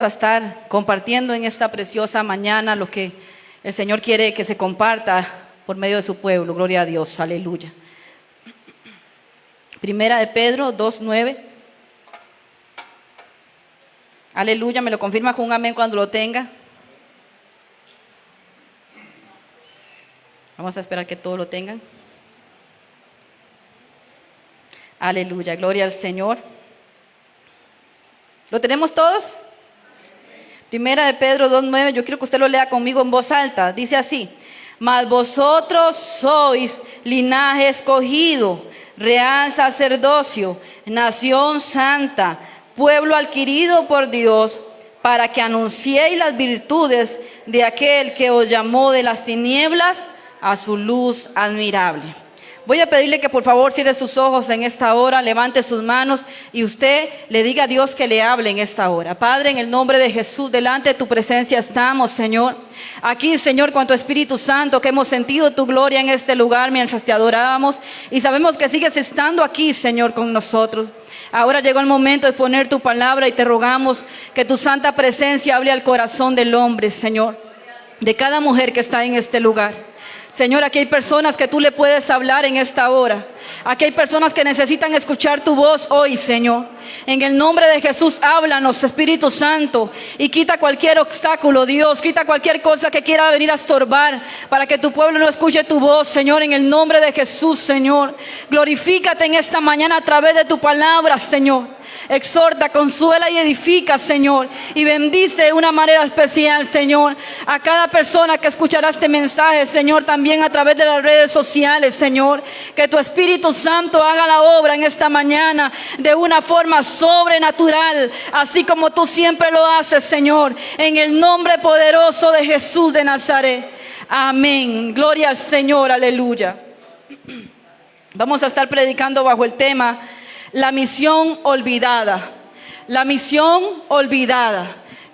a estar compartiendo en esta preciosa mañana lo que el Señor quiere que se comparta por medio de su pueblo. Gloria a Dios, aleluya. Primera de Pedro 2:9. Aleluya, me lo confirma con un amén cuando lo tenga. Vamos a esperar que todos lo tengan. Aleluya, gloria al Señor. ¿Lo tenemos todos? Primera de Pedro 2:9, yo quiero que usted lo lea conmigo en voz alta. Dice así: mas vosotros sois linaje escogido, real sacerdocio, nación santa, pueblo adquirido por Dios, para que anunciéis las virtudes de aquel que os llamó de las tinieblas a su luz admirable. Voy a pedirle que por favor cierre sus ojos en esta hora, levante sus manos y usted le diga a Dios que le hable en esta hora. Padre, en el nombre de Jesús, delante de tu presencia estamos, Señor. Aquí, Señor, con tu Espíritu Santo, que hemos sentido tu gloria en este lugar mientras te adorábamos. Y sabemos que sigues estando aquí, Señor, con nosotros. Ahora llegó el momento de poner tu palabra y te rogamos que tu santa presencia hable al corazón del hombre, Señor, de cada mujer que está en este lugar. Señor, aquí hay personas que tú le puedes hablar en esta hora. Aquí hay personas que necesitan escuchar tu voz hoy, Señor. En el nombre de Jesús, háblanos, Espíritu Santo, y quita cualquier obstáculo, Dios. Quita cualquier cosa que quiera venir a estorbar para que tu pueblo no escuche tu voz, Señor. En el nombre de Jesús, Señor. Glorifícate en esta mañana a través de tu palabra, Señor. Exhorta, consuela y edifica, Señor. Y bendice de una manera especial, Señor, a cada persona que escuchará este mensaje, Señor, también a través de las redes sociales, Señor. Que tu Espíritu Santo haga la obra en esta mañana de una forma sobrenatural, así como tú siempre lo haces, Señor. En el nombre poderoso de Jesús de Nazaret. Amén. Gloria al Señor. Aleluya. Vamos a estar predicando bajo el tema la misión olvidada. La misión olvidada.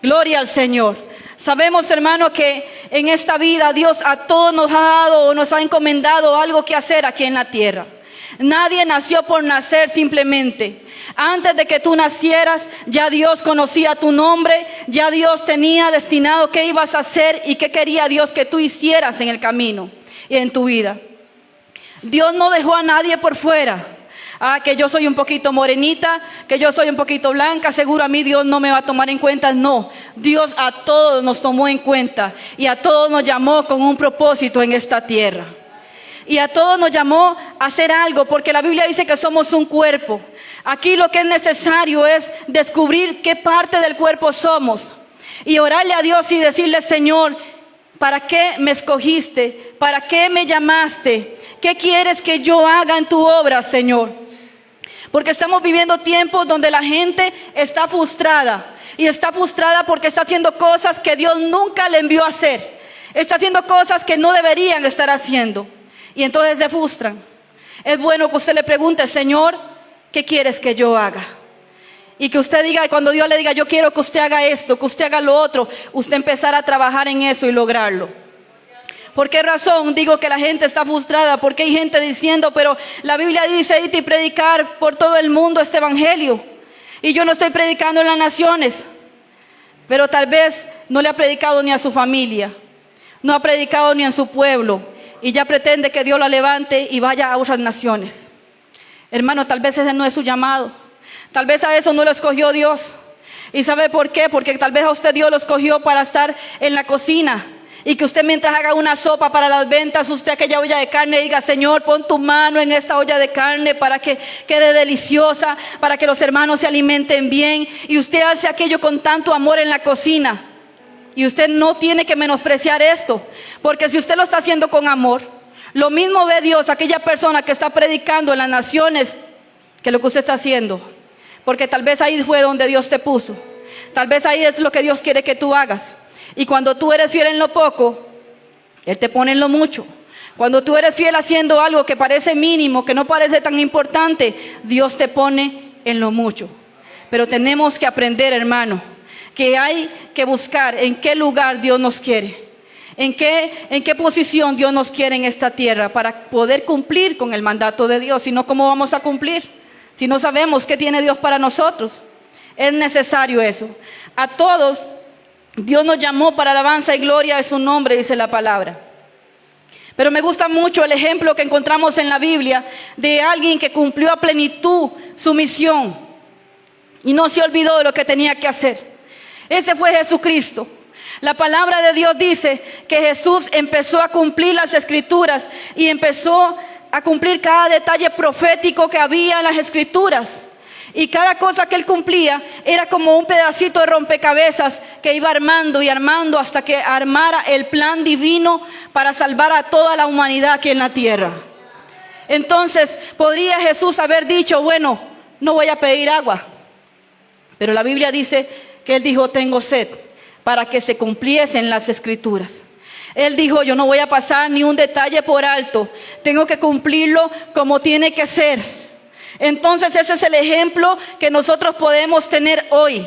Gloria al Señor. Sabemos, hermano, que en esta vida Dios a todos nos ha dado o nos ha encomendado algo que hacer aquí en la tierra. Nadie nació por nacer simplemente. Antes de que tú nacieras, ya Dios conocía tu nombre, ya Dios tenía destinado qué ibas a hacer y qué quería Dios que tú hicieras en el camino y en tu vida. Dios no dejó a nadie por fuera. Que yo soy un poquito morenita, que yo soy un poquito blanca, seguro a mí Dios no me va a tomar en cuenta. No, Dios a todos nos tomó en cuenta y a todos nos llamó con un propósito en esta tierra. Y a todos nos llamó a hacer algo, porque la Biblia dice que somos un cuerpo. Aquí lo que es necesario es descubrir qué parte del cuerpo somos y orarle a Dios y decirle: Señor, ¿para qué me escogiste? ¿Para qué me llamaste? ¿Qué quieres que yo haga en tu obra, Señor? Porque estamos viviendo tiempos donde la gente está frustrada. Y está frustrada porque está haciendo cosas que Dios nunca le envió a hacer. Está haciendo cosas que no deberían estar haciendo. Y entonces se frustran. Es bueno que usted le pregunte: Señor, ¿qué quieres que yo haga? Y que usted diga, cuando Dios le diga: yo quiero que usted haga esto, que usted haga lo otro, usted empezará a trabajar en eso y lograrlo. ¿Por qué razón digo que la gente está frustrada? Porque hay gente diciendo: pero la Biblia dice irte y predicar por todo el mundo este evangelio. Y yo no estoy predicando en las naciones. Pero tal vez no le ha predicado ni a su familia. No ha predicado ni en su pueblo. Y ya pretende que Dios la levante y vaya a otras naciones. Hermano, tal vez ese no es su llamado. Tal vez a eso no lo escogió Dios. ¿Y sabe por qué? Porque tal vez a usted Dios lo escogió para estar en la cocina. Y que usted, mientras haga una sopa para las ventas, usted aquella olla de carne diga: Señor, pon tu mano en esta olla de carne para que quede deliciosa, para que los hermanos se alimenten bien. Y usted hace aquello con tanto amor en la cocina. Y usted no tiene que menospreciar esto, porque si usted lo está haciendo con amor, lo mismo ve Dios aquella persona que está predicando en las naciones que lo que usted está haciendo. Porque tal vez ahí fue donde Dios te puso. Tal vez ahí es lo que Dios quiere que tú hagas. Y cuando tú eres fiel en lo poco, Él te pone en lo mucho. Cuando tú eres fiel haciendo algo que parece mínimo, que no parece tan importante, Dios te pone en lo mucho. Pero tenemos que aprender, hermano, que hay que buscar en qué lugar Dios nos quiere. En qué posición Dios nos quiere en esta tierra para poder cumplir con el mandato de Dios. Si no, ¿cómo vamos a cumplir? Si no sabemos qué tiene Dios para nosotros. Es necesario eso. A todos Dios nos llamó para alabanza y gloria de su nombre, dice la palabra. Pero me gusta mucho el ejemplo que encontramos en la Biblia de alguien que cumplió a plenitud su misión y no se olvidó de lo que tenía que hacer. Ese fue Jesucristo. La palabra de Dios dice que Jesús empezó a cumplir las escrituras y empezó a cumplir cada detalle profético que había en las escrituras. Y cada cosa que él cumplía era como un pedacito de rompecabezas que iba armando y armando hasta que armara el plan divino para salvar a toda la humanidad aquí en la tierra. Entonces, podría Jesús haber dicho, bueno, no voy a pedir agua. Pero la Biblia dice que él dijo, tengo sed, para que se cumpliesen las escrituras. Él dijo, yo no voy a pasar ni un detalle por alto. Tengo que cumplirlo como tiene que ser. Entonces ese es el ejemplo que nosotros podemos tener hoy.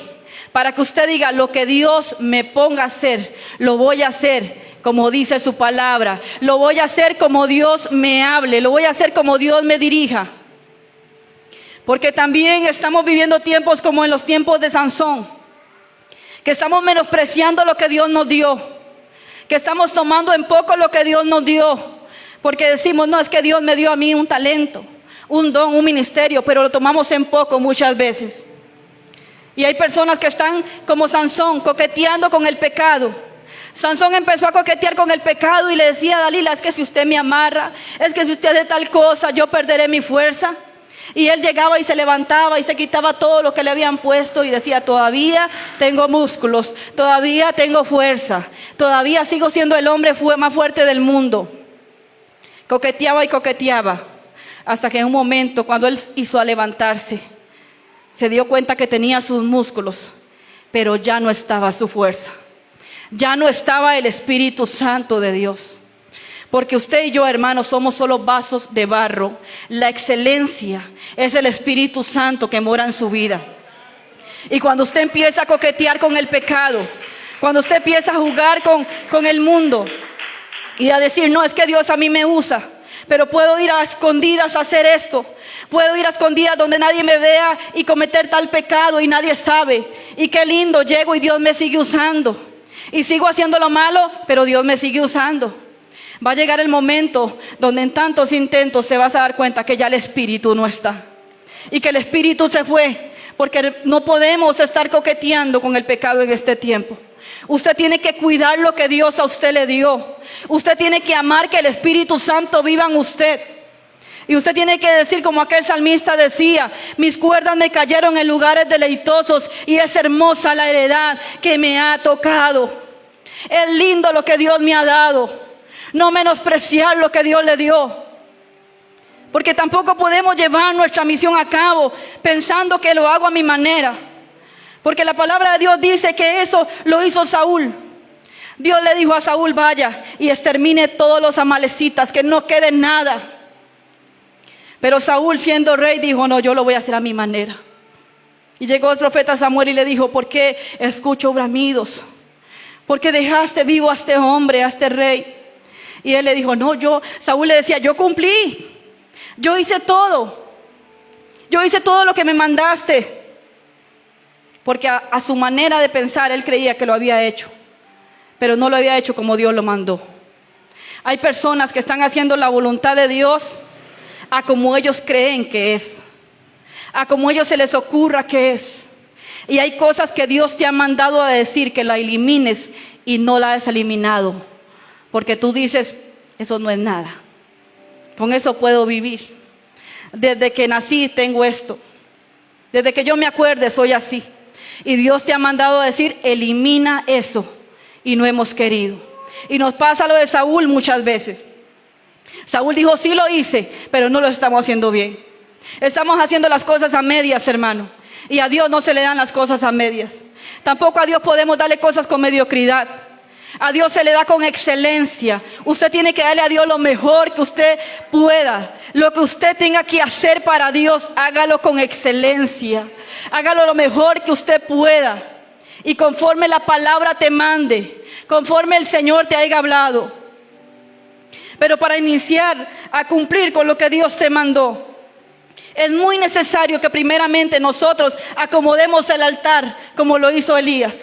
Para que usted diga, lo que Dios me ponga a hacer, lo voy a hacer como dice su palabra. Lo voy a hacer como Dios me hable. Lo voy a hacer como Dios me dirija. Porque también estamos viviendo tiempos como en los tiempos de Sansón. Que estamos menospreciando lo que Dios nos dio. Que estamos tomando en poco lo que Dios nos dio. Porque decimos, no, es que Dios me dio a mí un talento, un don, un ministerio, pero lo tomamos en poco muchas veces. Y hay personas que están como Sansón, coqueteando con el pecado. Sansón empezó a coquetear con el pecado y le decía a Dalila, es que si usted me amarra, es que si usted hace tal cosa, yo perderé mi fuerza. Y él llegaba y se levantaba y se quitaba todo lo que le habían puesto y decía, todavía tengo músculos, todavía tengo fuerza, todavía sigo siendo el hombre más fuerte del mundo. Coqueteaba y coqueteaba, hasta que en un momento, cuando él hizo a levantarse, se dio cuenta que tenía sus músculos, pero ya no estaba su fuerza, ya no estaba el Espíritu Santo de Dios. Porque usted y yo, hermanos, somos solo vasos de barro. La excelencia es el Espíritu Santo que mora en su vida. Y cuando usted empieza a coquetear con el pecado, cuando usted empieza a jugar con el mundo y a decir, no, es que Dios a mí me usa, pero puedo ir a escondidas a hacer esto, puedo ir a escondidas donde nadie me vea y cometer tal pecado y nadie sabe. Y qué lindo, llego y Dios me sigue usando. Y sigo haciendo lo malo, pero Dios me sigue usando. Va a llegar el momento donde en tantos intentos te vas a dar cuenta que ya el Espíritu no está. Y que el Espíritu se fue. Porque no podemos estar coqueteando con el pecado en este tiempo. Usted tiene que cuidar lo que Dios a usted le dio. Usted tiene que amar que el Espíritu Santo viva en usted. Y usted tiene que decir como aquel salmista decía, mis cuerdas me cayeron en lugares deleitosos y es hermosa la heredad que me ha tocado. Es lindo lo que Dios me ha dado. No menospreciar lo que Dios le dio. Porque tampoco podemos llevar nuestra misión a cabo pensando que lo hago a mi manera. Porque la palabra de Dios dice que eso lo hizo Saúl. Dios le dijo a Saúl, vaya y extermine todos los amalecitas, que no quede nada. Pero Saúl, siendo rey, dijo, no, yo lo voy a hacer a mi manera. Y llegó el profeta Samuel y le dijo, ¿por qué escucho bramidos? ¿Por qué dejaste vivo a este hombre, a este rey? Y él le dijo, no, Saúl le decía, yo cumplí. Yo hice todo. Yo hice todo lo que me mandaste. Porque a su manera de pensar, él creía que lo había hecho. Pero no lo había hecho como Dios lo mandó. Hay personas que están haciendo la voluntad de Dios a como ellos creen que es. A como ellos se les ocurra que es. Y hay cosas que Dios te ha mandado a decir que la elimines y no la has eliminado. Porque tú dices, eso no es nada. Con eso puedo vivir. Desde que nací tengo esto. Desde que yo me acuerde soy así. Y Dios te ha mandado a decir, elimina eso. Y no hemos querido. Y nos pasa lo de Saúl muchas veces. Saúl dijo, sí lo hice, pero no lo estamos haciendo bien. Estamos haciendo las cosas a medias, hermano. Y a Dios no se le dan las cosas a medias. Tampoco a Dios podemos darle cosas con mediocridad. A Dios se le da con excelencia. Usted tiene que darle a Dios lo mejor que usted pueda. Lo que usted tenga que hacer para Dios, hágalo con excelencia. Hágalo lo mejor que usted pueda. Y conforme la palabra te mande, conforme el Señor te haya hablado. Pero para iniciar a cumplir con lo que Dios te mandó, Es muy necesario que primeramente nosotros acomodemos el altar como lo hizo Elías.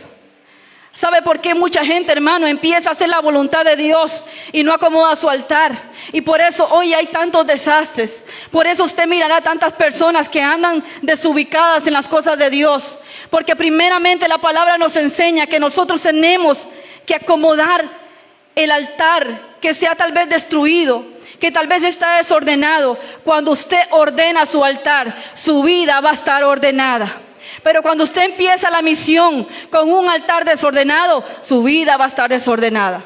¿Sabe por qué mucha gente, hermano, empieza a hacer la voluntad de Dios y no acomoda su altar? Y por eso hoy hay tantos desastres. Por eso usted mirará tantas personas que andan desubicadas en las cosas de Dios. Porque primeramente la palabra nos enseña que nosotros tenemos que acomodar el altar que sea tal vez destruido, que tal vez está desordenado. Cuando usted ordena su altar, su vida va a estar ordenada. Pero cuando usted empieza la misión con un altar desordenado, su vida va a estar desordenada.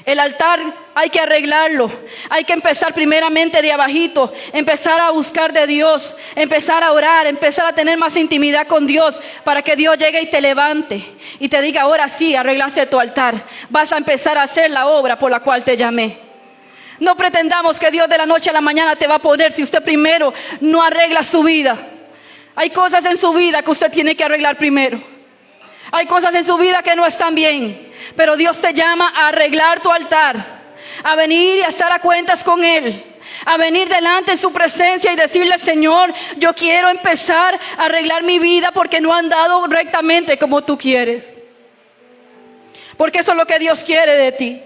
El altar hay que arreglarlo. Hay que empezar primeramente de abajito, empezar a buscar de Dios, empezar a orar, empezar a tener más intimidad con Dios para que Dios llegue y te levante y te diga, ahora sí, arreglaste tu altar. Vas a empezar a hacer la obra por la cual te llamé. No pretendamos que Dios de la noche a la mañana te va a poner si usted primero no arregla su vida. Hay cosas en su vida que usted tiene que arreglar primero. Hay cosas en su vida que no están bien. Pero Dios te llama a arreglar tu altar, a venir y a estar a cuentas con Él, a venir delante de su presencia y decirle, Señor, yo quiero empezar a arreglar mi vida porque no he andado rectamente como tú quieres. Porque eso es lo que Dios quiere de ti.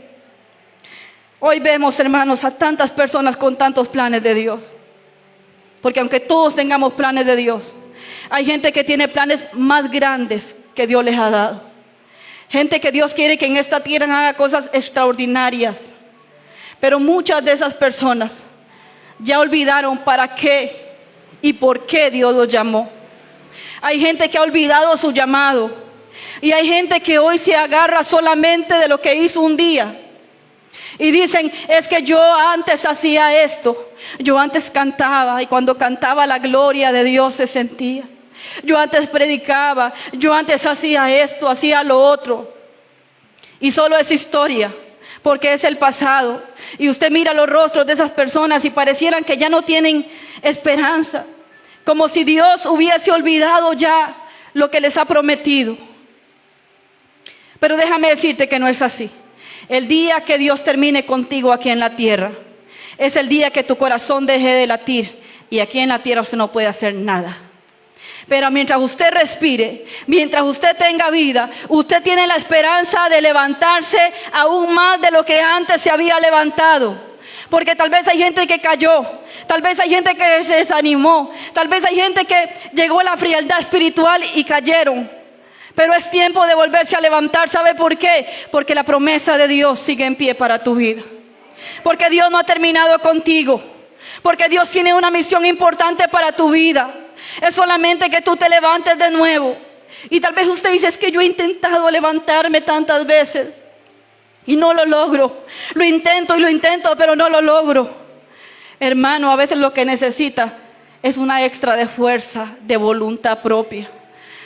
Hoy vemos, hermanos, a tantas personas con tantos planes de Dios. Porque aunque todos tengamos planes de Dios, hay gente que tiene planes más grandes que Dios les ha dado. Gente que Dios quiere que en esta tierra haga cosas extraordinarias. Pero muchas de esas personas ya olvidaron para qué y por qué Dios los llamó. Hay gente que ha olvidado su llamado. Y hay gente que hoy se agarra solamente de lo que hizo un día. Y dicen, es que yo antes hacía esto. Yo antes cantaba y cuando cantaba la gloria de Dios se sentía. Yo antes predicaba, yo antes hacía esto, hacía lo otro. Y solo es historia, porque es el pasado. Y usted mira los rostros de esas personas y parecieran que ya no tienen esperanza. Como si Dios hubiese olvidado ya lo que les ha prometido. Pero déjame decirte que no es así. El día que Dios termine contigo aquí en la tierra, es el día que tu corazón deje de latir. Y aquí en la tierra usted no puede hacer nada. Pero mientras usted respire, mientras usted tenga vida, usted tiene la esperanza de levantarse aún más de lo que antes se había levantado. Porque tal vez hay gente que cayó, tal vez hay gente que se desanimó, tal vez hay gente que llegó a la frialdad espiritual y cayeron. Pero es tiempo de volverse a levantar. ¿Sabe por qué? Porque la promesa de Dios sigue en pie para tu vida. Porque Dios no ha terminado contigo. Porque Dios tiene una misión importante para tu vida. Es solamente que tú te levantes de nuevo. Y tal vez usted dice, es que yo he intentado levantarme tantas veces y no lo logro. Lo intento y lo intento, pero no lo logro. Hermano, a veces lo que necesita es una extra de fuerza, de voluntad propia.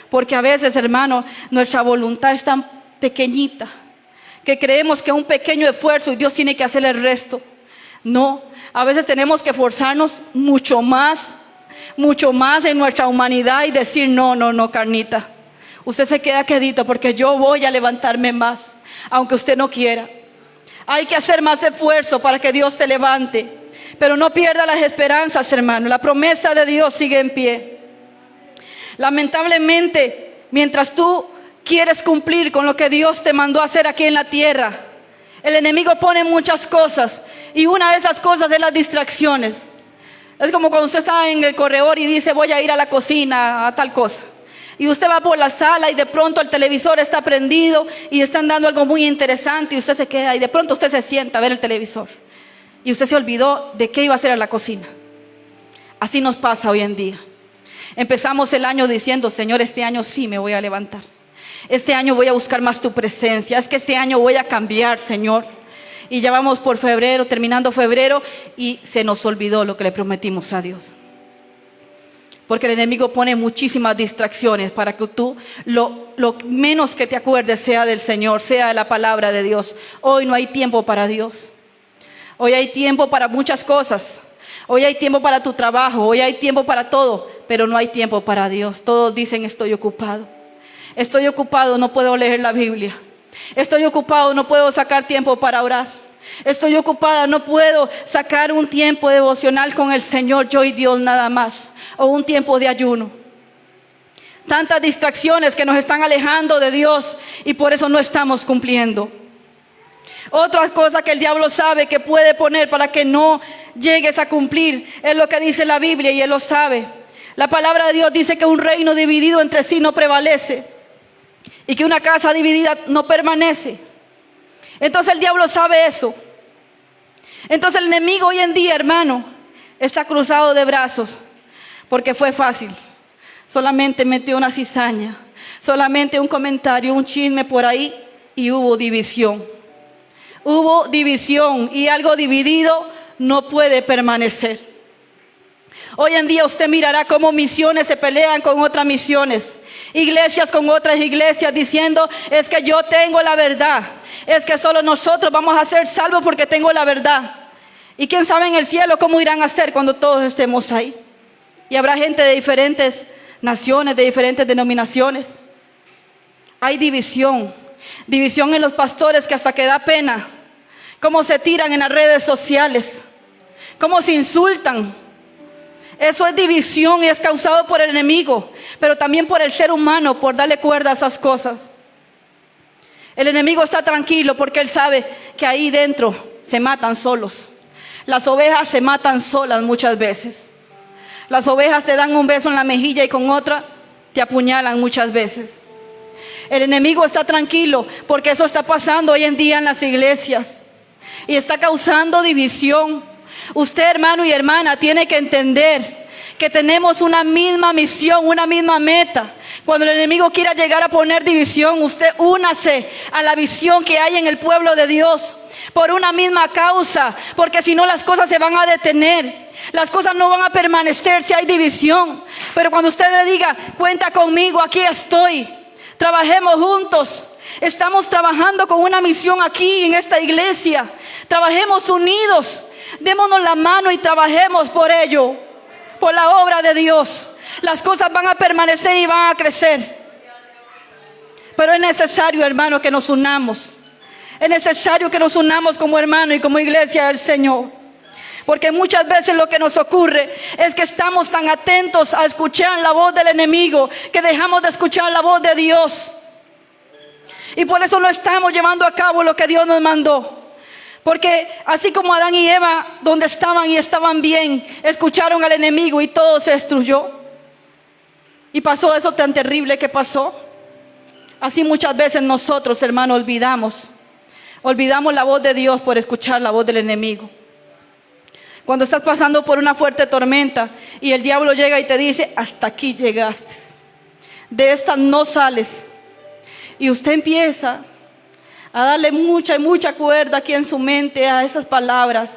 Porque a veces, hermano, nuestra voluntad es tan pequeñita que creemos que un pequeño esfuerzo y Dios tiene que hacer el resto. No, a veces tenemos que esforzarnos mucho más en nuestra humanidad y decir, no, carnita. Usted se queda quedito porque yo voy a levantarme más, aunque usted no quiera. Hay que hacer más esfuerzo para que Dios te levante. Pero no pierda las esperanzas, hermano. La promesa de Dios sigue en pie. Lamentablemente, mientras tú quieres cumplir con lo que Dios te mandó a hacer aquí en la tierra, el enemigo pone muchas cosas. Y una de esas cosas es las distracciones. Es como cuando usted está en el corredor y dice, voy a ir a la cocina a tal cosa. Y usted va por la sala y de pronto el televisor está prendido y están dando algo muy interesante y usted se queda y de pronto usted se sienta a ver el televisor. Y usted se olvidó de qué iba a hacer a la cocina. Así nos pasa hoy en día. Empezamos el año diciendo, Señor, este año sí me voy a levantar. Este año voy a buscar más tu presencia. Es que este año voy a cambiar, Señor. Y ya vamos por febrero, terminando febrero, y se nos olvidó lo que le prometimos a Dios. Porque el enemigo pone muchísimas distracciones para que tú lo menos que te acuerdes sea del Señor, sea de la palabra de Dios. Hoy no hay tiempo para Dios. Hoy hay tiempo para muchas cosas. Hoy hay tiempo para tu trabajo, hoy hay tiempo para todo, pero no hay tiempo para Dios. Todos dicen, estoy ocupado. Estoy ocupado, no puedo leer la Biblia. Estoy ocupado, no puedo sacar tiempo para orar. Estoy ocupada, no puedo sacar un tiempo devocional con el Señor, yo y Dios nada más, o un tiempo de ayuno. Tantas distracciones que nos están alejando de Dios y por eso no estamos cumpliendo. Otra cosa que el diablo sabe que puede poner para que no llegues a cumplir es lo que dice la Biblia, y él lo sabe. La palabra de Dios dice que un reino dividido entre sí no prevalece y que una casa dividida no permanece. Entonces el diablo sabe eso. Entonces el enemigo hoy en día, hermano, está cruzado de brazos porque fue fácil. Solamente metió una cizaña, solamente un comentario, un chisme por ahí, y hubo división. Hubo división, y algo dividido no puede permanecer. Hoy en día usted mirará cómo misiones se pelean con otras misiones, iglesias con otras iglesias, diciendo: es que yo tengo la verdad, es que solo nosotros vamos a ser salvos porque tengo la verdad. Y quién sabe en el cielo cómo irán a ser cuando todos estemos ahí. Y habrá gente de diferentes naciones, de diferentes denominaciones. Hay división en los pastores que hasta que da pena. Cómo se tiran en las redes sociales, cómo se insultan. Eso es división y es causado por el enemigo, pero también por el ser humano, por darle cuerda a esas cosas. El enemigo está tranquilo porque él sabe que ahí dentro se matan solos. Las ovejas se matan solas muchas veces. Las ovejas te dan un beso en la mejilla y con otra te apuñalan muchas veces. El enemigo está tranquilo porque eso está pasando hoy en día en las iglesias y está causando división. Usted, hermano y hermana, tiene que entender que tenemos una misma misión, una misma meta. Cuando el enemigo quiera llegar a poner división, usted únase a la visión que hay en el pueblo de Dios por una misma causa, porque si no las cosas se van a detener. Las cosas no van a permanecer si hay división. Pero cuando usted le diga: cuenta conmigo, aquí estoy, trabajemos juntos, estamos trabajando con una misión aquí en esta iglesia, trabajemos unidos, démonos la mano y trabajemos por ello, por la obra de Dios. Las cosas van a permanecer y van a crecer. Pero es necesario, hermano, que nos unamos. Es necesario que nos unamos como hermanos y como iglesia del Señor. Porque muchas veces lo que nos ocurre es que estamos tan atentos a escuchar la voz del enemigo que dejamos de escuchar la voz de Dios. Y por eso no estamos llevando a cabo lo que Dios nos mandó. Porque así como Adán y Eva, donde estaban y estaban bien, escucharon al enemigo y todo se destruyó. Y pasó eso tan terrible que pasó. Así muchas veces nosotros, hermanos, olvidamos la voz de Dios por escuchar la voz del enemigo. Cuando estás pasando por una fuerte tormenta y el diablo llega y te dice: hasta aquí llegaste, de esta no sales. Y usted empieza a darle mucha cuerda aquí en su mente a esas palabras.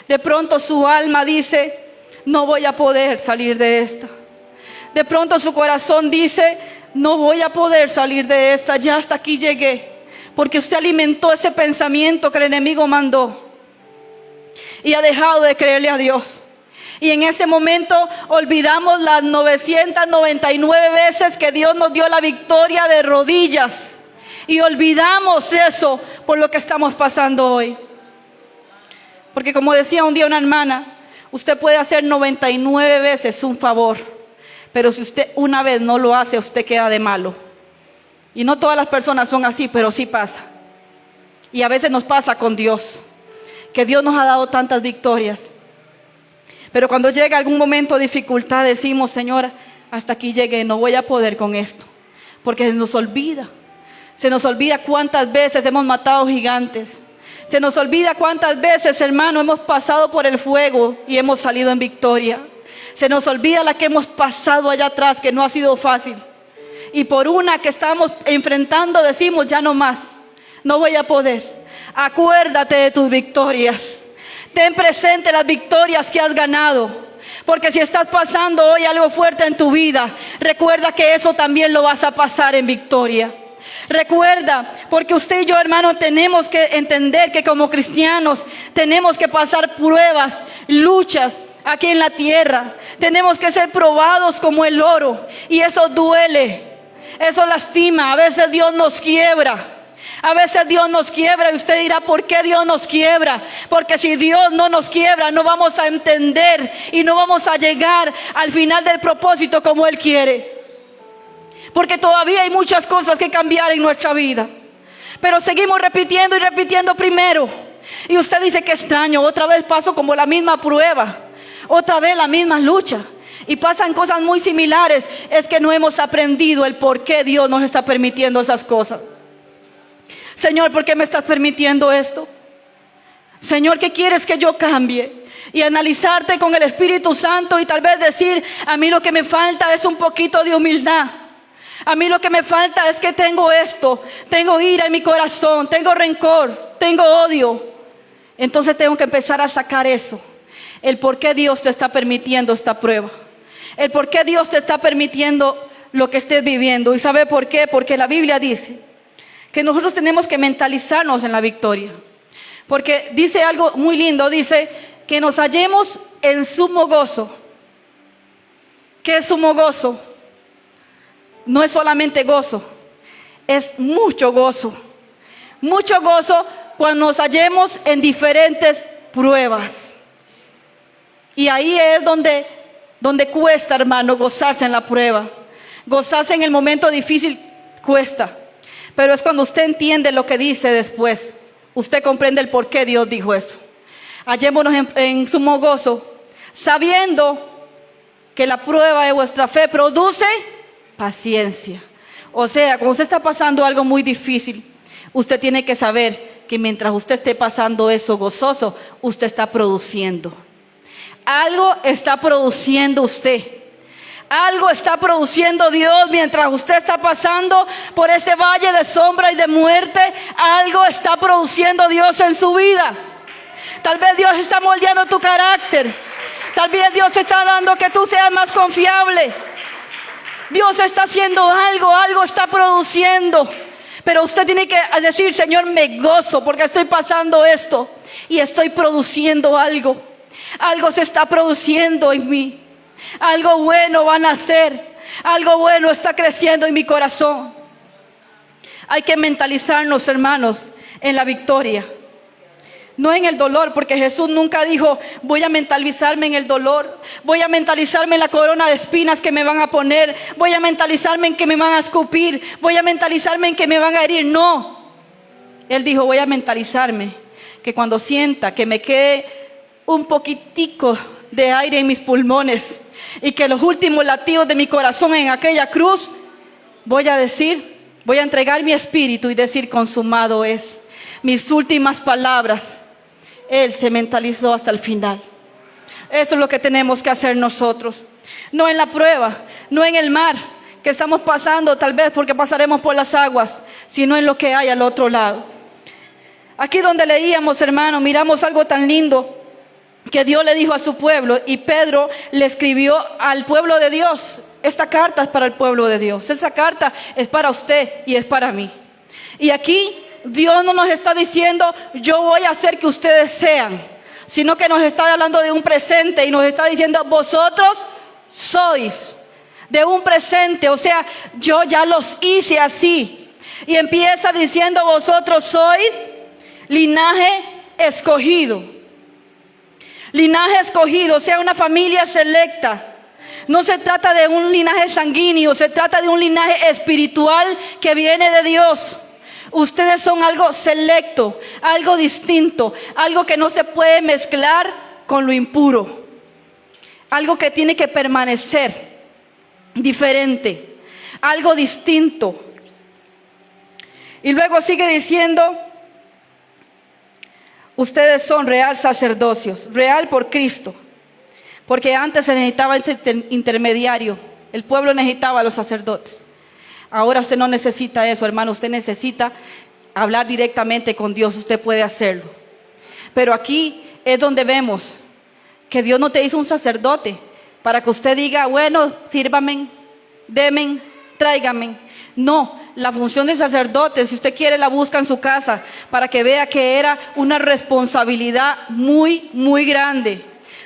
De pronto su alma dice: no voy a poder salir de esta. De pronto su corazón dice: no voy a poder salir de esta, ya hasta aquí llegué. Porque usted alimentó ese pensamiento que el enemigo mandó y ha dejado de creerle a Dios. Y en ese momento olvidamos las 999 veces que Dios nos dio la victoria de rodillas. Y olvidamos eso por lo que estamos pasando hoy. Porque como decía un día una hermana, usted puede hacer 99 veces un favor, pero si usted una vez no lo hace, usted queda de malo. Y no todas las personas son así, pero sí pasa. Y a veces nos pasa con Dios, que Dios nos ha dado tantas victorias. Pero cuando llega algún momento de dificultad, decimos: Señor, hasta aquí llegué, no voy a poder con esto. Porque se nos olvida cuántas veces hemos matado gigantes. Se nos olvida cuántas veces, hermano, hemos pasado por el fuego y hemos salido en victoria. Se nos olvida la que hemos pasado allá atrás, que no ha sido fácil. Y por una que estamos enfrentando decimos: ya no más, no voy a poder. Acuérdate de tus victorias. Ten presente las victorias que has ganado. Porque si estás pasando hoy algo fuerte en tu vida, recuerda que eso también lo vas a pasar en victoria. Recuerda, porque usted y yo, hermano, tenemos que entender que como cristianos tenemos que pasar pruebas, luchas aquí en la tierra. Tenemos que ser probados como el oro. Y eso duele, eso lastima. A veces Dios nos quiebra. A veces Dios nos quiebra y usted dirá, ¿por qué Dios nos quiebra? Porque si Dios no nos quiebra, no vamos a entender y no vamos a llegar al final del propósito como Él quiere. Porque todavía hay muchas cosas que cambiar en nuestra vida. Pero seguimos repitiendo y repitiendo primero. Y usted dice, qué extraño, otra vez paso como la misma prueba. Otra vez la misma lucha. Y pasan cosas muy similares. Es que no hemos aprendido el por qué Dios nos está permitiendo esas cosas. Señor, ¿por qué me estás permitiendo esto? Señor, ¿qué quieres que yo cambie? Y analizarte con el Espíritu Santo y tal vez decir, a mí lo que me falta es un poquito de humildad. A mí lo que me falta es que tengo esto, tengo ira en mi corazón, tengo rencor, tengo odio. Entonces tengo que empezar a sacar eso. El por qué Dios te está permitiendo esta prueba. El por qué Dios te está permitiendo lo que estés viviendo. ¿Y sabe por qué? Porque la Biblia dice que nosotros tenemos que mentalizarnos en la victoria. Porque dice algo muy lindo, dice que nos hallemos en sumo gozo. ¿Qué es sumo gozo? No es solamente gozo, es mucho gozo. Mucho gozo cuando nos hallemos en diferentes pruebas. Y ahí es donde cuesta, hermano, gozarse en la prueba. Gozarse en el momento difícil cuesta. Pero es cuando usted entiende lo que dice después. Usted comprende el por qué Dios dijo eso. Hallémonos en sumo gozo, sabiendo que la prueba de vuestra fe produce paciencia. O sea, cuando usted está pasando algo muy difícil, usted tiene que saber que mientras usted esté pasando eso gozoso, usted está produciendo. Algo está produciendo usted. Algo está produciendo Dios mientras usted está pasando por ese valle de sombra y de muerte. Algo está produciendo Dios en su vida. Tal vez Dios está moldeando tu carácter. Tal vez Dios está dando que tú seas más confiable. Dios está haciendo algo está produciendo. Pero usted tiene que decir, Señor, me gozo porque estoy pasando esto y estoy produciendo algo. Algo se está produciendo en mí. Algo bueno va a nacer. Algo bueno está creciendo en mi corazón. Hay que mentalizarnos, hermanos, en la victoria. No en el dolor, porque Jesús nunca dijo, voy a mentalizarme en el dolor. Voy a mentalizarme en la corona de espinas que me van a poner. Voy a mentalizarme en que me van a escupir. Voy a mentalizarme en que me van a herir. No. Él dijo, voy a mentalizarme que cuando sienta que me quede un poquitico de aire en mis pulmones y que los últimos latidos de mi corazón en aquella cruz, voy a entregar mi espíritu y decir, consumado es. Mis últimas palabras. Él se mentalizó hasta el final. Eso es lo que tenemos que hacer nosotros. No en la prueba, no en el mar que estamos pasando, tal vez porque pasaremos por las aguas, sino en lo que hay al otro lado. Aquí donde leíamos, hermano, miramos algo tan lindo que Dios le dijo a su pueblo, y Pedro le escribió al pueblo de Dios. Esta carta es para el pueblo de Dios. Esa carta es para usted y es para mí. Y aquí Dios no nos está diciendo, yo voy a hacer que ustedes sean, sino que nos está hablando de un presente y nos está diciendo, vosotros sois, de un presente. O sea, yo ya los hice así. Y empieza diciendo, vosotros sois linaje escogido. Linaje escogido, o sea, una familia selecta. No se trata de un linaje sanguíneo, se trata de un linaje espiritual que viene de Dios. Ustedes son algo selecto, algo distinto, algo que no se puede mezclar con lo impuro. Algo que tiene que permanecer diferente, algo distinto. Y luego sigue diciendo, ustedes son real sacerdocios, real por Cristo. Porque antes se necesitaba este intermediario, el pueblo necesitaba a los sacerdotes. Ahora usted no necesita eso, hermano. Usted necesita hablar directamente con Dios. Usted puede hacerlo. Pero aquí es donde vemos que Dios no te hizo un sacerdote para que usted diga, bueno, sírvame, denme, tráigame. No, la función de sacerdote, si usted quiere, la busca en su casa para que vea que era una responsabilidad muy, muy grande.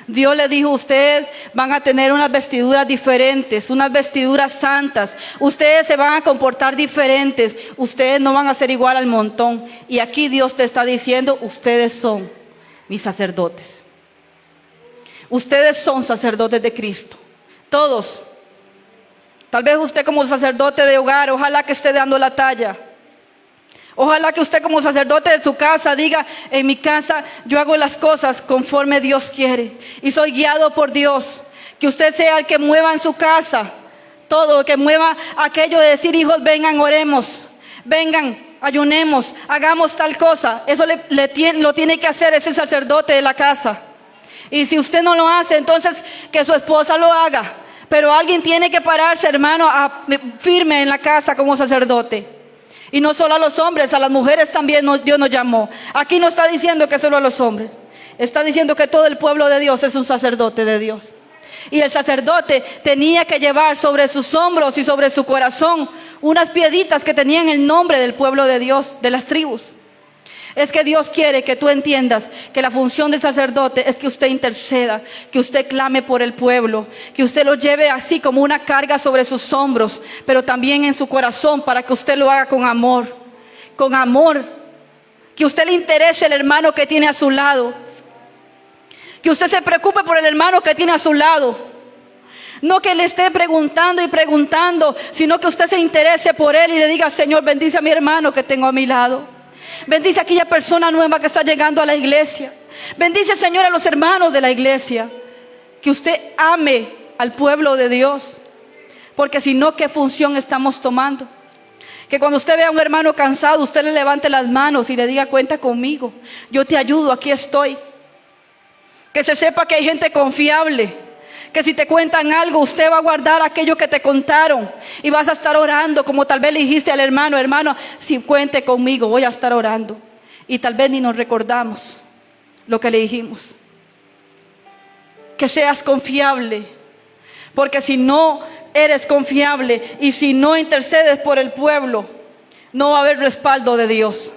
Dios le dijo, ustedes van a tener unas vestiduras diferentes, unas vestiduras santas. Ustedes se van a comportar diferentes. Ustedes no van a ser igual al montón. Y aquí Dios te está diciendo, ustedes son mis sacerdotes. Ustedes son sacerdotes de Cristo. Todos. Tal vez usted como sacerdote de hogar, ojalá que esté dando la talla. Ojalá que usted como sacerdote de su casa diga, en mi casa yo hago las cosas conforme Dios quiere. Y soy guiado por Dios. Que usted sea el que mueva en su casa todo, que mueva aquello de decir, hijos, vengan, oremos. Vengan, ayunemos, hagamos tal cosa. Eso lo tiene que hacer ese sacerdote de la casa. Y si usted no lo hace, entonces que su esposa lo haga. Pero alguien tiene que pararse, hermano, firme en la casa como sacerdote. Y no solo a los hombres, a las mujeres también Dios nos llamó. Aquí no está diciendo que solo a los hombres. Está diciendo que todo el pueblo de Dios es un sacerdote de Dios. Y el sacerdote tenía que llevar sobre sus hombros y sobre su corazón unas piedritas que tenían el nombre del pueblo de Dios, de las tribus. Es que Dios quiere que tú entiendas que la función del sacerdote es que usted interceda, que usted clame por el pueblo, que usted lo lleve así como una carga sobre sus hombros, pero también en su corazón para que usted lo haga con amor, que usted le interese el hermano que tiene a su lado, que usted se preocupe por el hermano que tiene a su lado. No que le esté preguntando y preguntando, sino que usted se interese por él y le diga, Señor, bendice a mi hermano que tengo a mi lado. Bendice a aquella persona nueva que está llegando a la iglesia. Bendice, Señor, a los hermanos de la iglesia. Que usted ame al pueblo de Dios. Porque si no, ¿qué función estamos tomando? Que cuando usted vea a un hermano cansado, usted le levante las manos y le diga, cuenta conmigo. Yo te ayudo, aquí estoy. Que se sepa que hay gente confiable. Que si te cuentan algo, usted va a guardar aquello que te contaron. Y vas a estar orando, como tal vez le dijiste al hermano, hermano, si cuente conmigo, voy a estar orando. Y tal vez ni nos recordamos lo que le dijimos. Que seas confiable. Porque si no eres confiable y si no intercedes por el pueblo, no va a haber respaldo de Dios.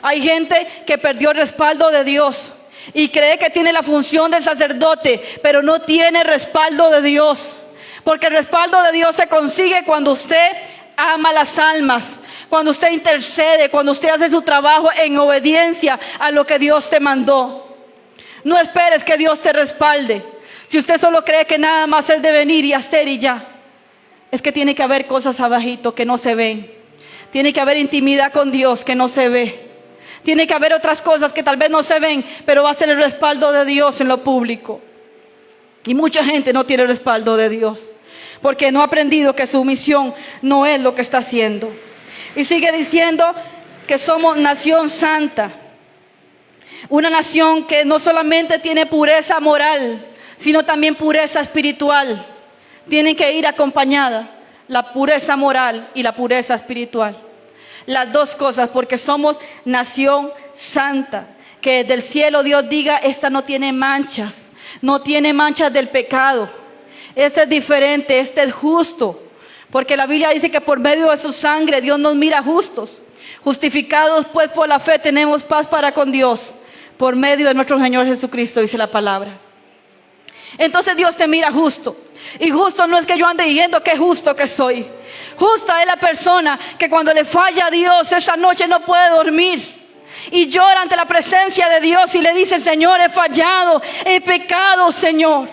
Hay gente que perdió el respaldo de Dios. Y cree que tiene la función del sacerdote, pero no tiene respaldo de Dios. Porque el respaldo de Dios se consigue cuando usted ama las almas, cuando usted intercede, cuando usted hace su trabajo en obediencia a lo que Dios te mandó. No esperes que Dios te respalde. Si usted solo cree que nada más es de venir y hacer y ya, es que tiene que haber cosas abajito que no se ven. Tiene que haber intimidad con Dios que no se ve. Tiene que haber otras cosas que tal vez no se ven, pero va a ser el respaldo de Dios en lo público. Y mucha gente no tiene el respaldo de Dios, porque no ha aprendido que su misión no es lo que está haciendo. Y sigue diciendo que somos nación santa. Una nación que no solamente tiene pureza moral, sino también pureza espiritual. Tienen que ir acompañadas la pureza moral y la pureza espiritual. Las dos cosas, porque somos nación santa. Que desde el cielo Dios diga, esta no tiene manchas. No tiene manchas del pecado. Este es diferente, este es justo. Porque la Biblia dice que por medio de su sangre Dios nos mira justos. Justificados pues por la fe tenemos paz para con Dios. Por medio de nuestro Señor Jesucristo, dice la palabra. Entonces Dios te mira justo. Y justo no es que yo ande diciendo que justo que soy. Justa es la persona que cuando le falla a Dios esa noche no puede dormir. Y llora ante la presencia de Dios y le dice, Señor, he fallado, he pecado, Señor.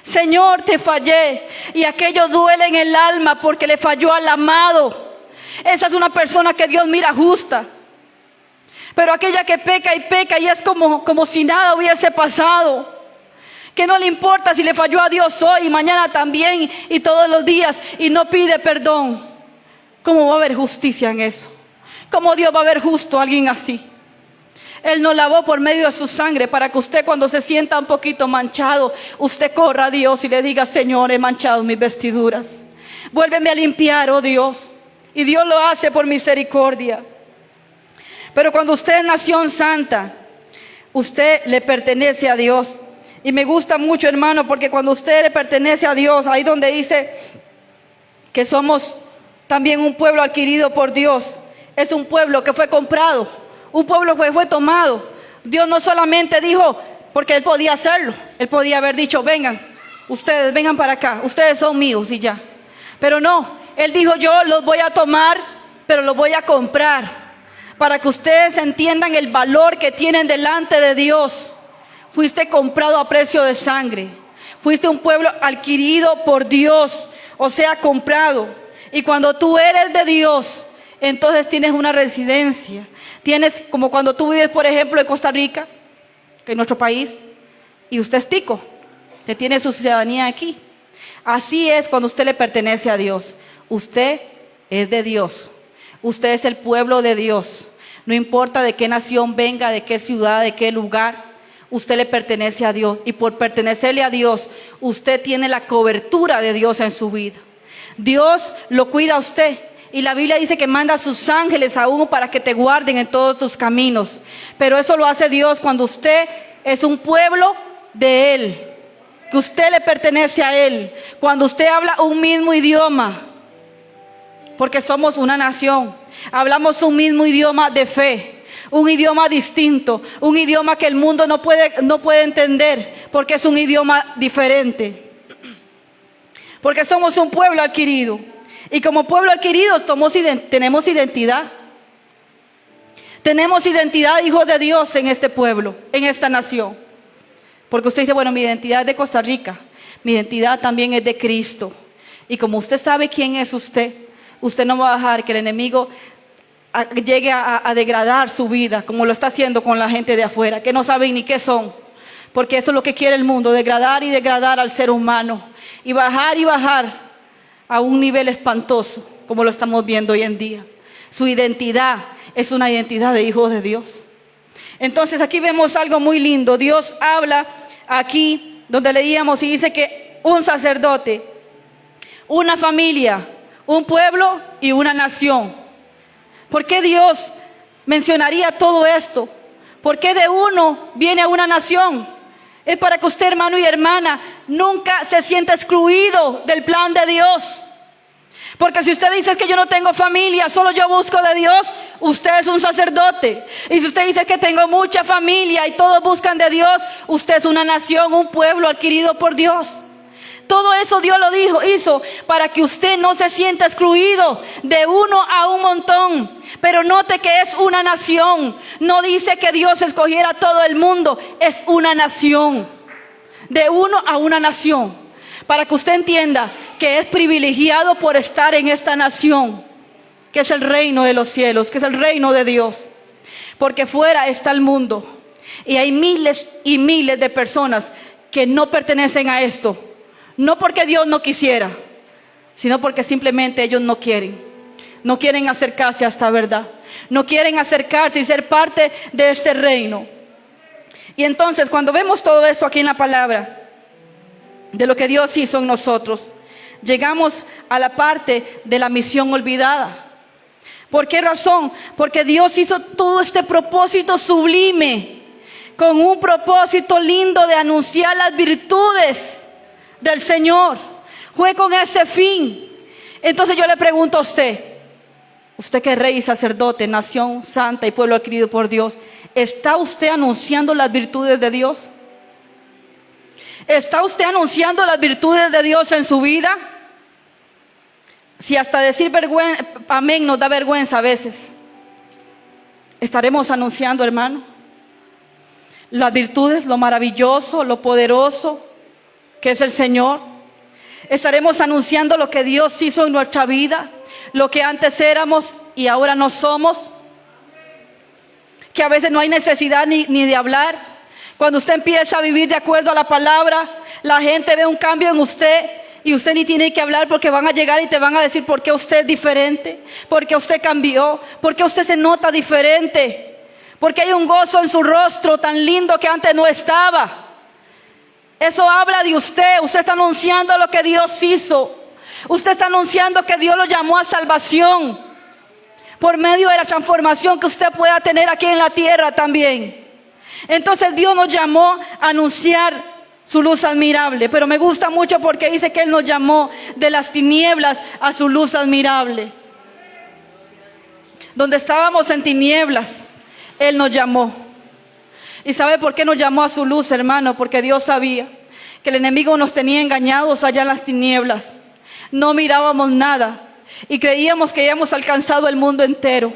Señor, te fallé. Y aquello duele en el alma porque le falló al amado. Esa es una persona que Dios mira justa. Pero aquella que peca y es como si nada hubiese pasado. Que no le importa si le falló a Dios hoy, mañana también y todos los días y no pide perdón. ¿Cómo va a haber justicia en eso? ¿Cómo Dios va a ver justo a alguien así? Él nos lavó por medio de su sangre para que usted cuando se sienta un poquito manchado, usted corra a Dios y le diga, Señor, he manchado mis vestiduras. Vuélveme a limpiar, oh Dios. Y Dios lo hace por misericordia. Pero cuando usted es nación santa, usted le pertenece a Dios. Y me gusta mucho, hermano, porque cuando usted le pertenece a Dios, ahí donde dice que somos también un pueblo adquirido por Dios, es un pueblo que fue comprado, un pueblo que fue tomado. Dios no solamente dijo, Porque Él podía hacerlo. Él podía haber dicho, vengan, ustedes vengan para acá, ustedes son míos y ya. Pero no, Él dijo, yo los voy a tomar, pero los voy a comprar, para que ustedes entiendan el valor que tienen delante de Dios. Fuiste comprado a precio de sangre. Fuiste un pueblo adquirido por Dios, o sea, comprado. Y cuando tú eres de Dios, entonces tienes una residencia. Tienes, como cuando tú vives, por ejemplo, en Costa Rica, que es nuestro país, y usted es tico, que tiene su ciudadanía aquí. Así es cuando usted le pertenece a Dios. Usted es de Dios. Usted es el pueblo de Dios. No importa de qué nación venga, de qué ciudad, de qué lugar. Usted le pertenece a Dios, y por pertenecerle a Dios, usted tiene la cobertura de Dios en su vida. Dios lo cuida a usted, y la Biblia dice que manda a sus ángeles aún para que te guarden en todos tus caminos. Pero eso lo hace Dios cuando usted es un pueblo de Él, que usted le pertenece a Él, cuando usted habla un mismo idioma, porque somos una nación, hablamos un mismo idioma de fe. Un idioma distinto, un idioma que el mundo no puede entender, porque es un idioma diferente. Porque somos un pueblo adquirido. Y como pueblo adquirido tenemos identidad. Tenemos identidad, hijos de Dios, en este pueblo, en esta nación. Porque usted dice, bueno, mi identidad es de Costa Rica. Mi identidad también es de Cristo. Y como usted sabe quién es usted no va a dejar que el enemigo llegue a degradar su vida, como lo está haciendo con la gente de afuera, que no saben ni qué son, porque eso es lo que quiere el mundo, degradar y degradar al ser humano, y bajar a un nivel espantoso, como lo estamos viendo hoy en día. Su identidad es una identidad de hijos de Dios. Entonces aquí vemos algo muy lindo. Dios habla aquí, donde leíamos, y dice que un sacerdote, una familia, un pueblo y una nación. ¿Por qué Dios mencionaría todo esto? ¿Por qué de uno viene a una nación? Es para que usted, hermano y hermana, nunca se sienta excluido del plan de Dios. Porque si usted dice que yo no tengo familia, solo yo busco de Dios, usted es un sacerdote. Y si usted dice que tengo mucha familia y todos buscan de Dios, usted es una nación, un pueblo adquirido por Dios. Todo eso Dios lo hizo para que usted no se sienta excluido de uno a un montón. Pero note que es una nación. No dice que Dios escogiera a todo el mundo. Es una nación. De uno a una nación. Para que usted entienda que es privilegiado por estar en esta nación, que es el reino de los cielos, que es el reino de Dios. Porque fuera está el mundo. Y hay miles y miles de personas que no pertenecen a esto. No porque Dios no quisiera, sino porque simplemente ellos no quieren. No quieren acercarse a esta verdad. No quieren acercarse y ser parte de este reino. Y entonces cuando vemos todo esto aquí en la palabra, de lo que Dios hizo en nosotros, llegamos a la parte de la misión olvidada. ¿Por qué razón? Porque Dios hizo todo este propósito sublime, con un propósito lindo de anunciar las virtudes del Señor. Fue con ese fin. Entonces yo le pregunto a usted que es rey y sacerdote, nación santa y pueblo adquirido por Dios, ¿está usted anunciando las virtudes de Dios? ¿Está usted anunciando las virtudes de Dios en su vida? Si hasta decir amén nos da vergüenza a veces, ¿estaremos anunciando, hermano, las virtudes, lo maravilloso, lo poderoso que es el Señor? Estaremos anunciando lo que Dios hizo en nuestra vida, lo que antes éramos y ahora no somos, que a veces no hay necesidad ni de hablar. Cuando usted empieza a vivir de acuerdo a la palabra, la gente ve un cambio en usted y usted ni tiene que hablar, porque van a llegar y te van a decir por qué usted es diferente, por qué usted cambió, por qué usted se nota diferente, porque hay un gozo en su rostro tan lindo que antes no estaba. Eso habla de usted. Usted está anunciando lo que Dios hizo. Usted está anunciando que Dios lo llamó a salvación por medio de la transformación que usted pueda tener aquí en la tierra también. Entonces Dios nos llamó a anunciar su luz admirable. Pero me gusta mucho porque dice que Él nos llamó de las tinieblas a su luz admirable. Donde estábamos en tinieblas, Él nos llamó. ¿Y sabe por qué nos llamó a su luz, hermano? Porque Dios sabía que el enemigo nos tenía engañados allá en las tinieblas. No mirábamos nada y creíamos que habíamos alcanzado el mundo entero.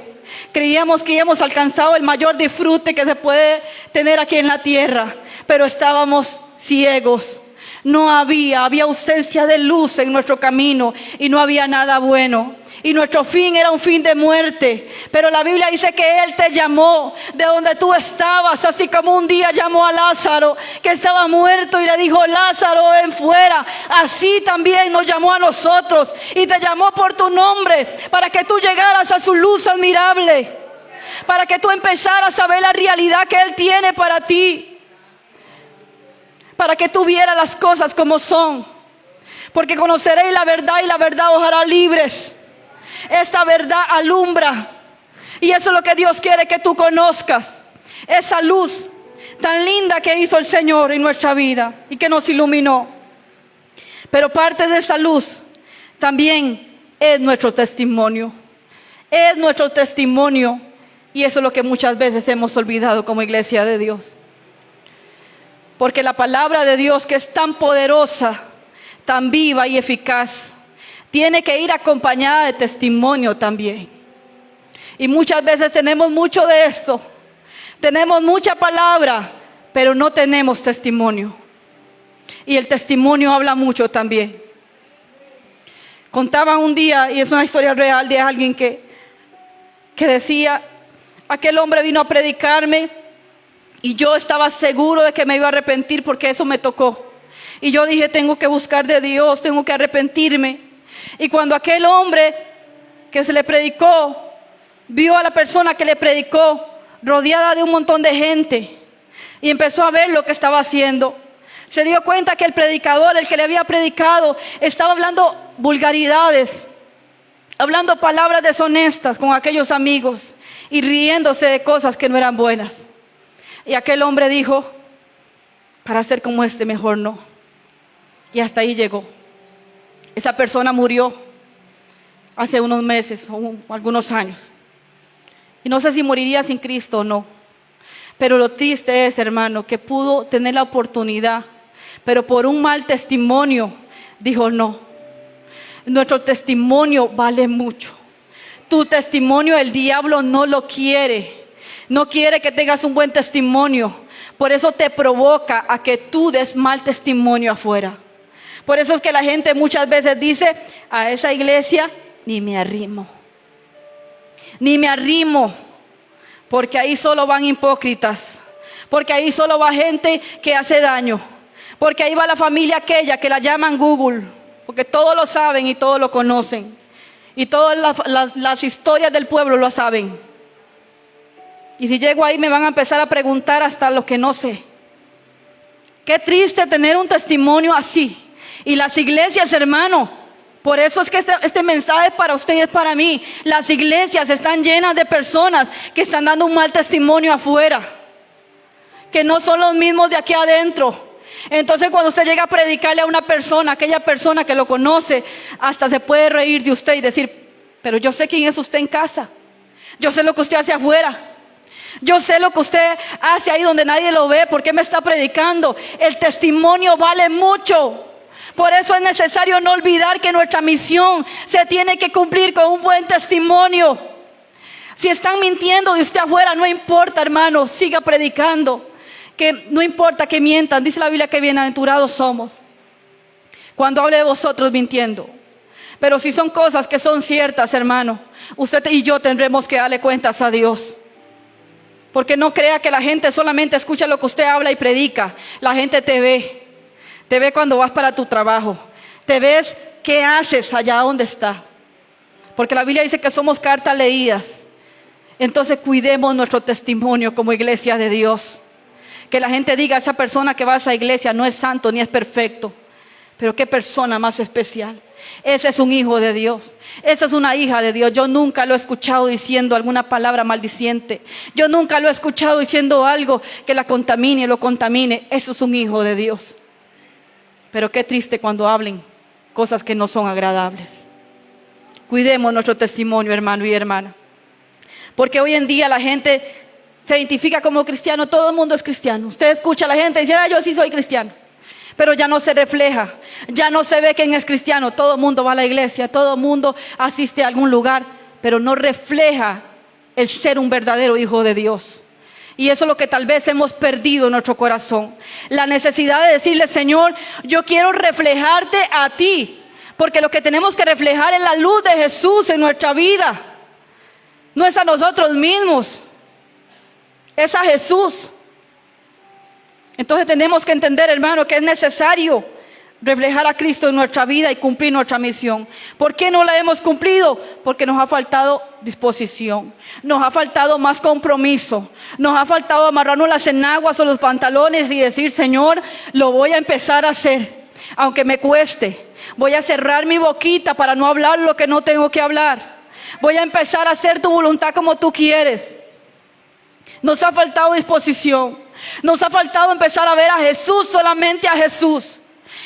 Creíamos que habíamos alcanzado el mayor disfrute que se puede tener aquí en la tierra, pero estábamos ciegos. No había ausencia de luz en nuestro camino y no había nada bueno. Y nuestro fin era un fin de muerte. Pero la Biblia dice que Él te llamó de donde tú estabas, así como un día llamó a Lázaro, que estaba muerto, y le dijo: Lázaro, ven fuera. Así también nos llamó a nosotros y te llamó por tu nombre, para que tú llegaras a su luz admirable, para que tú empezaras a ver la realidad que Él tiene para ti, para que tú vieras las cosas como son. Porque conoceréis la verdad y la verdad os hará libres. Esta verdad alumbra, y eso es lo que Dios quiere que tú conozcas. Esa luz tan linda que hizo el Señor en nuestra vida y que nos iluminó. Pero parte de esa luz también es nuestro testimonio. Es nuestro testimonio, y eso es lo que muchas veces hemos olvidado como iglesia de Dios. Porque la palabra de Dios, que es tan poderosa, tan viva y eficaz, tiene que ir acompañada de testimonio también. Y muchas veces tenemos mucho de esto. Tenemos mucha palabra, pero no tenemos testimonio. Y el testimonio habla mucho también. Contaba un día, y es una historia real, de alguien que decía: aquel hombre vino a predicarme y yo estaba seguro de que me iba a arrepentir, porque eso me tocó. Y yo dije: tengo que buscar de Dios, tengo que arrepentirme. Y cuando aquel hombre que se le predicó vio a la persona que le predicó rodeada de un montón de gente y empezó a ver lo que estaba haciendo, se dio cuenta que el predicador, el que le había predicado, estaba hablando vulgaridades, hablando palabras deshonestas con aquellos amigos y riéndose de cosas que no eran buenas. Y aquel hombre dijo: para ser como este, mejor no. Y hasta ahí llegó. Esa persona murió hace unos meses o algunos años. Y no sé si moriría sin Cristo o no. Pero lo triste es, hermano, que pudo tener la oportunidad, pero por un mal testimonio dijo no. Nuestro testimonio vale mucho. Tu testimonio el diablo no lo quiere. No quiere que tengas un buen testimonio. Por eso te provoca a que tú des mal testimonio afuera. Por eso es que la gente muchas veces dice: a esa iglesia ni me arrimo. Ni me arrimo. Porque ahí solo van hipócritas. Porque ahí solo va gente que hace daño. Porque ahí va la familia aquella que la llaman Google. Porque todos lo saben y todos lo conocen. Y todas las historias del pueblo lo saben. Y si llego ahí me van a empezar a preguntar hasta lo que no sé. Qué triste tener un testimonio así. Y las iglesias, hermano, por eso es que este mensaje es para usted y es para mí. Las iglesias están llenas de personas que están dando un mal testimonio afuera, que no son los mismos de aquí adentro. Entonces cuando usted llega a predicarle a una persona, aquella persona que lo conoce, hasta se puede reír de usted y decir: pero yo sé quién es usted en casa. Yo sé lo que usted hace afuera. Yo sé lo que usted hace ahí donde nadie lo ve. ¿Por qué me está predicando? El testimonio vale mucho. Por eso es necesario no olvidar que nuestra misión se tiene que cumplir con un buen testimonio. Si están mintiendo de usted afuera, no importa, hermano, siga predicando. Que no importa que mientan. Dice la Biblia que bienaventurados somos cuando hable de vosotros mintiendo. Pero si son cosas que son ciertas, hermano, usted y yo tendremos que darle cuentas a Dios. Porque no crea que la gente solamente escucha lo que usted habla y predica. La gente te ve. Te ve cuando vas para tu trabajo. Te ves qué haces allá donde está. Porque la Biblia dice que somos cartas leídas. Entonces cuidemos nuestro testimonio como iglesia de Dios. Que la gente diga: esa persona que va a esa iglesia no es santo ni es perfecto. Pero qué persona más especial. Ese es un hijo de Dios. Esa es una hija de Dios. Yo nunca lo he escuchado diciendo alguna palabra maldiciente. Yo nunca lo he escuchado diciendo algo que la contamine o lo contamine. Eso es un hijo de Dios. Pero qué triste cuando hablen cosas que no son agradables. Cuidemos nuestro testimonio, hermano y hermana. Porque hoy en día la gente se identifica como cristiano, todo el mundo es cristiano. Usted escucha a la gente y dice, yo sí soy cristiano. Pero ya no se refleja, ya no se ve quién es cristiano. Todo el mundo va a la iglesia, todo el mundo asiste a algún lugar, pero no refleja el ser un verdadero hijo de Dios. Y eso es lo que tal vez hemos perdido en nuestro corazón. La necesidad de decirle, Señor, yo quiero reflejarte a ti. Porque lo que tenemos que reflejar es la luz de Jesús en nuestra vida. No es a nosotros mismos, es a Jesús. Entonces tenemos que entender, hermano, que es necesario reflejar a Cristo en nuestra vida y cumplir nuestra misión. ¿Por qué no la hemos cumplido? Porque nos ha faltado disposición, nos ha faltado más compromiso, nos ha faltado amarrarnos las enaguas o los pantalones y decir, Señor, lo voy a empezar a hacer, aunque me cueste. Voy a cerrar mi boquita para no hablar lo que no tengo que hablar. Voy a empezar a hacer tu voluntad como tú quieres. Nos ha faltado disposición. Nos ha faltado empezar a ver a Jesús, solamente a Jesús,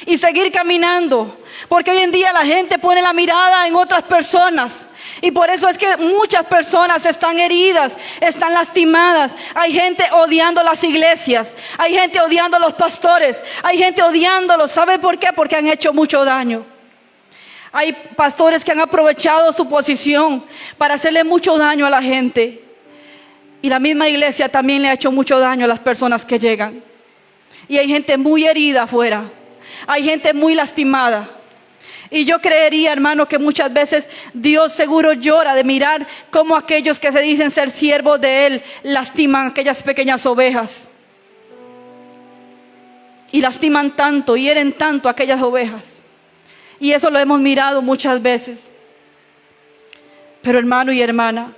y seguir caminando, porque hoy en día la gente pone la mirada en otras personas, y por eso es que muchas personas están heridas, están lastimadas. Hay gente odiando las iglesias, hay gente odiando a los pastores, hay gente odiándolos. ¿Sabe por qué? Porque han hecho mucho daño. Hay pastores que han aprovechado su posición para hacerle mucho daño a la gente. Y la misma iglesia también le ha hecho mucho daño a las personas que llegan. Y hay gente muy herida afuera. Hay gente muy lastimada. Y yo creería, hermano, que muchas veces Dios seguro llora de mirar cómo aquellos que se dicen ser siervos de Él lastiman a aquellas pequeñas ovejas. Y lastiman tanto, hieren tanto a aquellas ovejas. Y eso lo hemos mirado muchas veces. Pero hermano y hermana,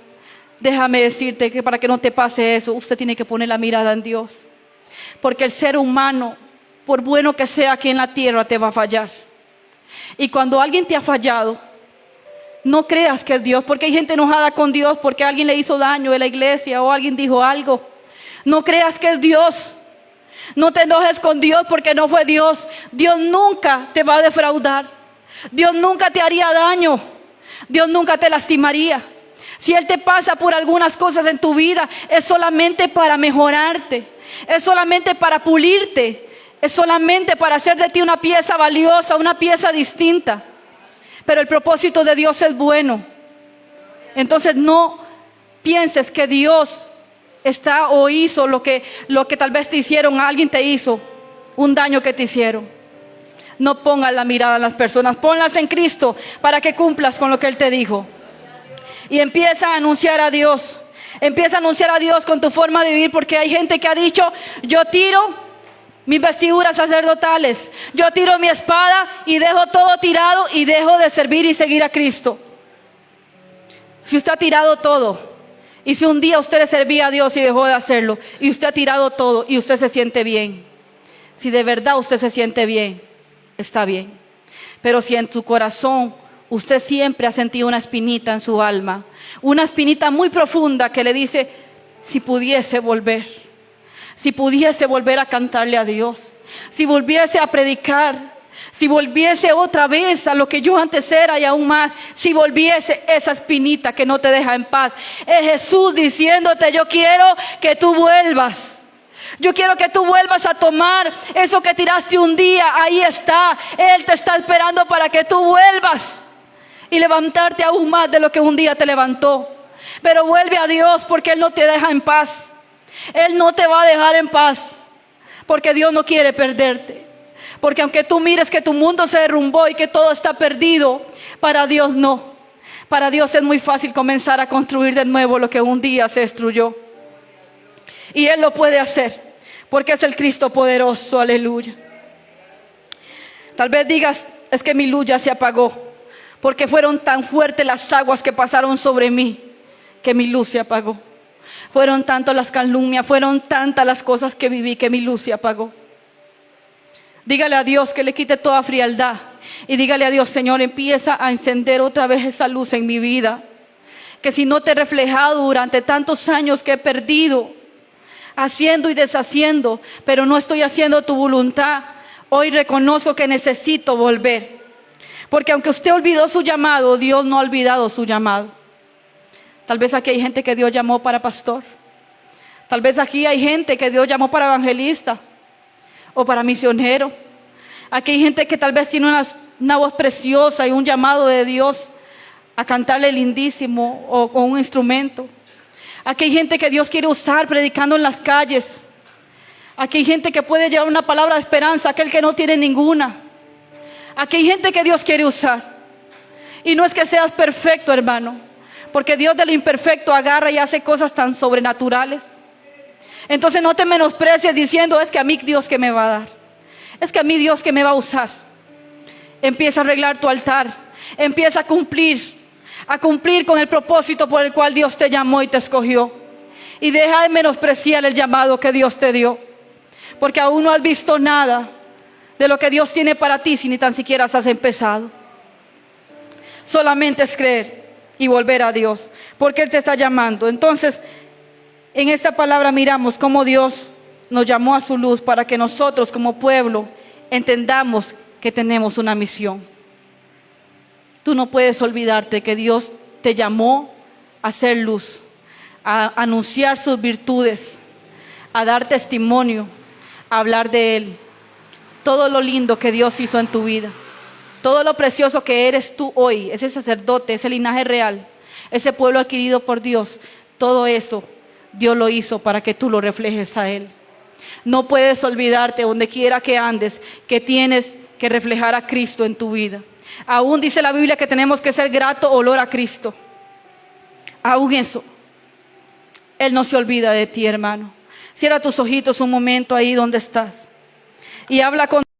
déjame decirte que para que no te pase eso, usted tiene que poner la mirada en Dios. Porque el ser humano, por bueno que sea aquí en la tierra, te va a fallar. Y cuando alguien te ha fallado, no creas que es Dios, porque hay gente enojada con Dios porque alguien le hizo daño en la iglesia o alguien dijo algo. No creas que es Dios. No te enojes con Dios porque no fue Dios. Dios nunca te va a defraudar. Dios nunca te haría daño. Dios nunca te lastimaría. Si Él te pasa por algunas cosas en tu vida, es solamente para mejorarte, es solamente para pulirte, es solamente para hacer de ti una pieza valiosa, una pieza distinta. Pero el propósito de Dios es bueno. Entonces no pienses que Dios está o hizo lo que tal vez te hicieron, alguien te hizo, un daño que te hicieron. No pongas la mirada en las personas, ponlas en Cristo para que cumplas con lo que Él te dijo. Y empieza a anunciar a Dios. Empieza a anunciar a Dios con tu forma de vivir, porque hay gente que ha dicho, yo tiro mis vestiduras sacerdotales, yo tiro mi espada y dejo todo tirado y dejo de servir y seguir a Cristo. Si usted ha tirado todo, y si un día usted le servía a Dios y dejó de hacerlo, y usted ha tirado todo y usted se siente bien, si de verdad usted se siente bien, está bien. Pero si en tu corazón usted siempre ha sentido una espinita en su alma, una espinita muy profunda que le dice, si pudiese volver a cantarle a Dios, si volviese a predicar, si volviese otra vez a lo que yo antes era y aún más, si volviese esa espinita que no te deja en paz, es Jesús diciéndote, yo quiero que tú vuelvas. Yo quiero que tú vuelvas a tomar eso que tiraste un día, ahí está, Él te está esperando para que tú vuelvas y levantarte aún más de lo que un día te levantó. Pero vuelve a Dios porque Él no te deja en paz. Él no te va a dejar en paz porque Dios no quiere perderte. Porque aunque tú mires que tu mundo se derrumbó y que todo está perdido, para Dios no. Para Dios es muy fácil comenzar a construir de nuevo lo que un día se destruyó. Y Él lo puede hacer porque es el Cristo poderoso, aleluya. Tal vez digas, es que mi luz ya se apagó. Porque fueron tan fuertes las aguas que pasaron sobre mí, que mi luz se apagó. Fueron tantas las calumnias, fueron tantas las cosas que viví, que mi luz se apagó. Dígale a Dios que le quite toda frialdad. Y dígale a Dios, Señor, empieza a encender otra vez esa luz en mi vida. Que si no te he reflejado durante tantos años que he perdido, haciendo y deshaciendo, pero no estoy haciendo tu voluntad, hoy reconozco que necesito volver. Porque aunque usted olvidó su llamado, Dios no ha olvidado su llamado. Tal vez aquí hay gente que Dios llamó para pastor. Tal vez aquí hay gente que Dios llamó para evangelista o para misionero. Aquí hay gente que tal vez tiene una voz preciosa y un llamado de Dios a cantarle lindísimo o con un instrumento. Aquí hay gente que Dios quiere usar predicando en las calles. Aquí hay gente que puede llevar una palabra de esperanza a aquel que no tiene ninguna. Aquí hay gente que Dios quiere usar. Y no es que seas perfecto, hermano, porque Dios de lo imperfecto agarra y hace cosas tan sobrenaturales. Entonces no te menosprecies diciendo, es que a mí Dios que me va a dar, es que a mí Dios que me va a usar. Empieza a arreglar tu altar, empieza a cumplir con el propósito por el cual Dios te llamó y te escogió. Y deja de menospreciar el llamado que Dios te dio, porque aún no has visto nada de lo que Dios tiene para ti si ni tan siquiera has empezado. Solamente es creer y volver a Dios, porque Él te está llamando. Entonces, en esta palabra miramos cómo Dios nos llamó a su luz para que nosotros como pueblo entendamos que tenemos una misión. Tú no puedes olvidarte que Dios te llamó a ser luz, a anunciar sus virtudes, a dar testimonio, a hablar de Él. Todo lo lindo que Dios hizo en tu vida, todo lo precioso que eres tú hoy, ese sacerdote, ese linaje real, ese pueblo adquirido por Dios, todo eso Dios lo hizo para que tú lo reflejes a Él. No puedes olvidarte donde quiera que andes que tienes que reflejar a Cristo en tu vida. Aún dice la Biblia que tenemos que ser grato olor a Cristo. Aún eso, Él no se olvida de ti, hermano. Cierra tus ojitos un momento ahí donde estás y habla con